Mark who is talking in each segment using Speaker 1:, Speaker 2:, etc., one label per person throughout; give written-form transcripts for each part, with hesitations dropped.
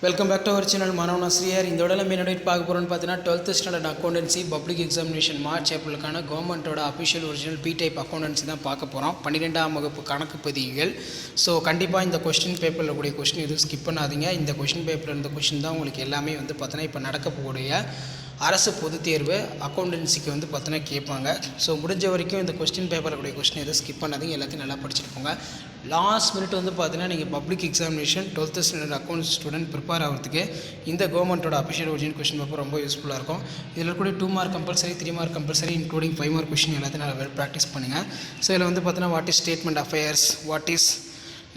Speaker 1: Welcome back to our channel மாணவன் ஆசிரியர். இந்த உடல மீனோட பார்க்க போகிறோன்னு பார்த்தீங்கன்னா 12th standard accountancy public examination March ஏப்ரலுக்கான கவர்மெண்ட்டோட official original B type accountancy தான் பார்க்க போகிறோம். 12ஆம் வகுப்பு கணக்கு பதிவுகள். ஸோ கண்டிப்பாக இந்த கொஸ்டின் பேப்பரில் கூடிய கொஸ்டின் எதுவும் ஸ்கிப் பண்ணாதீங்க. இந்த கொஸ்டின் பேப்பரில் இருந்த கொஸ்டின் தான் உங்களுக்கு எல்லாமே வந்து பார்த்தீங்கன்னா இப்போ நடக்கக்கூடிய அரசு பொதுத் தேர்வு அக்கௌண்டன்சிக்கு வந்து பார்த்தீங்கன்னா கேட்பாங்க. ஸோ முடிஞ்ச வரைக்கும் இந்த கொஸ்டின் பேப்பரில் கூடிய கொஸ்டின் எதுவும் ஸ்கிப் பண்ணாதீங்க, எல்லாத்தையும் நல்லா படிச்சுட்டு போங்க. லாஸ்ட் மினிட் வந்து பார்த்தீங்கன்னா நீங்கள் public examination 12th standard accounts student prepare ஆகிறதுக்கு இந்த கவர்மெண்ட்டோட அஃபிஷியல் ஒரிஜினல் கொஸ்டின் பேப்பர் ரொம்ப யூஸ்ஃபுல்லாக இருக்கும். இதில் கூட 2 mark compulsory, 3 mark compulsory, including 5 mark question எல்லாத்தையும் நல்லா வெல் ப்ராக்டிஸ் பண்ணுங்கள். ஸோ இதில் வந்து பார்த்தீங்கன்னா what is statement affairs, what is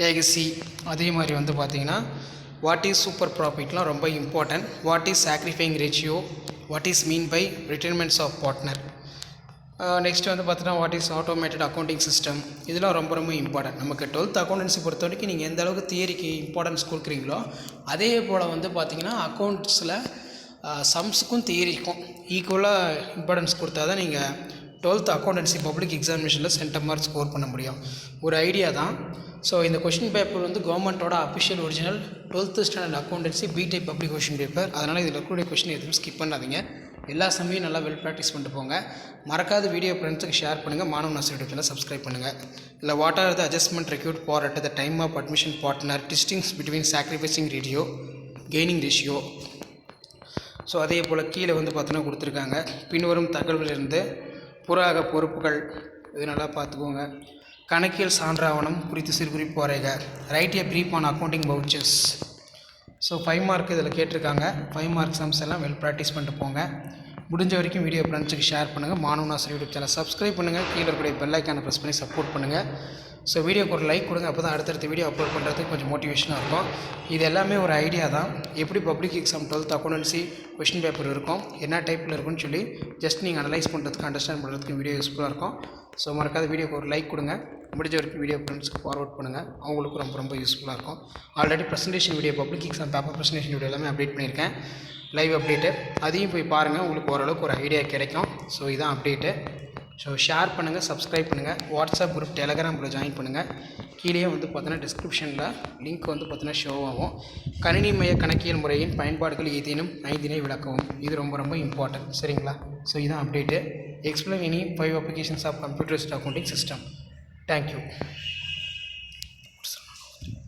Speaker 1: legacy, அதே மாதிரி வந்து பார்த்தீங்கன்னா வாட் இஸ் சூப்பர் ப்ராஃபிட்லாம் ரொம்ப important. What is sacrificing ratio, what is mean by retirements of partner. Next வந்து பார்த்தீங்கன்னா what is automated accounting system. இதெல்லாம் ரொம்ப ரொம்ப இம்பார்ட்டன்ட். நமக்கு 12th அக்கௌண்டன்சி பொறுத்த வரைக்கும் நீங்கள் எந்த அளவுக்கு தியரிக்கு இம்பார்ட்டன்ஸ் கொடுக்குறீங்களோ அதே போல் வந்து பார்த்தீங்கன்னா அக்கௌண்ட்ஸில் சம்ஸுக்கும் தியரிக்கும் ஈக்குவலாக இம்பார்ட்டன்ஸ் கொடுத்தா தான் நீங்கள் 12th அக்கௌண்டன்சி பப்ளிக் எக்ஸாமினேஷனில் சென்டம் மார்க் ஸ்கோர் பண்ண முடியும். ஒரு ஐடியா தான். ஸோ இந்த கொஷின் பேப்பர் வந்து கவர்மெண்ட்டோட official original 12th standard accountancy B type public question paper. அதனால் இதில் இருக்கக்கூடிய கொஷின் எதுவும் ஸ்கிப் பண்ணாதீங்க. எல்லா சமயம் நல்லா வெல் ப்ராக்டிஸ் பண்ணிட்டு போங்க. மறக்காத வீடியோ ஃப்ரெண்ட்ஸுக்கு ஷேர் பண்ணுங்கள். மாணவன் ஆசிரியர் சேனலை சப்ஸ்கிரைப் பண்ணுங்கள். இல்லை what are the adjustment required for at the time of admission partner, distinguish between sacrificing ratio, gaining ratio. So அதே போல் கீழே வந்து பார்த்தோன்னா கொடுத்துருக்காங்க. பின்வரும் தகவலிலிருந்து புறாக பொறுப்புகள் இது நல்லா பார்த்துக்கோங்க. கணக்கியல் சான்றாவணம் குறித்து சிறுகுறிப்பு வரைக. Right A brief on accounting vouchers. So 5 mark இதில் கேட்டிருக்காங்க. 5 மார்க் சம்ஸ் எல்லாம் வெல் ப்ராக்டிஸ் பண்ணிட்டு போங்க. முடிஞ்ச வரைக்கும் வீடியோ ஃப்ரெண்ட்ஸுக்கு ஷேர் பண்ணுங்கள். மாணவன் ஆசிரியர் யூடியூப் சேனல் சப்ஸ்கிரைப் பண்ணுங்கள். கீழே இருக்கக்கூடிய பெல் ஐக்கானை ப்ரெஸ் பண்ணி சப்போர்ட் பண்ணுங்கள். ஸோ வீடியோக்கு ஒரு லைக் கொடுங்க. அப்போ தான் அடுத்தடுத்த வீடியோ அப்லோட் பண்ணுறதுக்கு கொஞ்சம் மோட்டிவேஷனாக இருக்கும். இது எல்லாமே ஒரு ஐடியா தான். எப்படி public exam 12th accountancy question paper இருக்கும், என்ன டைப்பில் இருக்குன்னு சொல்லி ஜஸ்ட் நீங்கள் அனலைஸ் பண்ணுறதுக்கு, அண்டர்ஸ்டாண்ட் பண்ணுறதுக்கு வீடியோ யூஸ்ஃபுல்லாக இருக்கும். ஸோ மறக்காத வீடியோக்கு ஒரு லைக் கொடுங்க. முடிஞ்ச வரைக்கும் வீடியோ ஃப்ரெண்ட்ஸ்க்கு ஃபார்வர்ட் பண்ணுங்கள். அவங்களுக்கு ரொம்ப ரொம்ப யூஸ்ஃபுல்லாக இருக்கும். Already presentation video, public exam paper presentation video எல்லாமே அப்டேட் பண்ணியிருக்கேன், லைவ் அப்டேட்டு. அதையும் போய் பாருங்கள், உங்களுக்கு ஓரளவுக்கு ஒரு ஐடியா கிடைக்கும். ஸோ இதான் அப்டேட்டு. ஸோ ஷேர் பண்ணுங்கள், சப்ஸ்கிரைப் பண்ணுங்கள். வாட்ஸ்அப் குரூப், டெலகிராமில் ஜாயின் பண்ணுங்கள். கீழே வந்து பார்த்தீங்கன்னா டிஸ்கிரிப்ஷனில் லிங்க் வந்து பார்த்தீங்கன்னா ஷோ ஆகும். கணினி மைய கணக்கியல் முறையின் பயன்பாடுகள் ஏதேனும் 5 விளக்கவும். இது ரொம்ப ரொம்ப இம்பார்ட்டன்ட். சரிங்களா? ஸோ இதுதான் update. Explain any 5 applications of computerised accounting system. Thank you.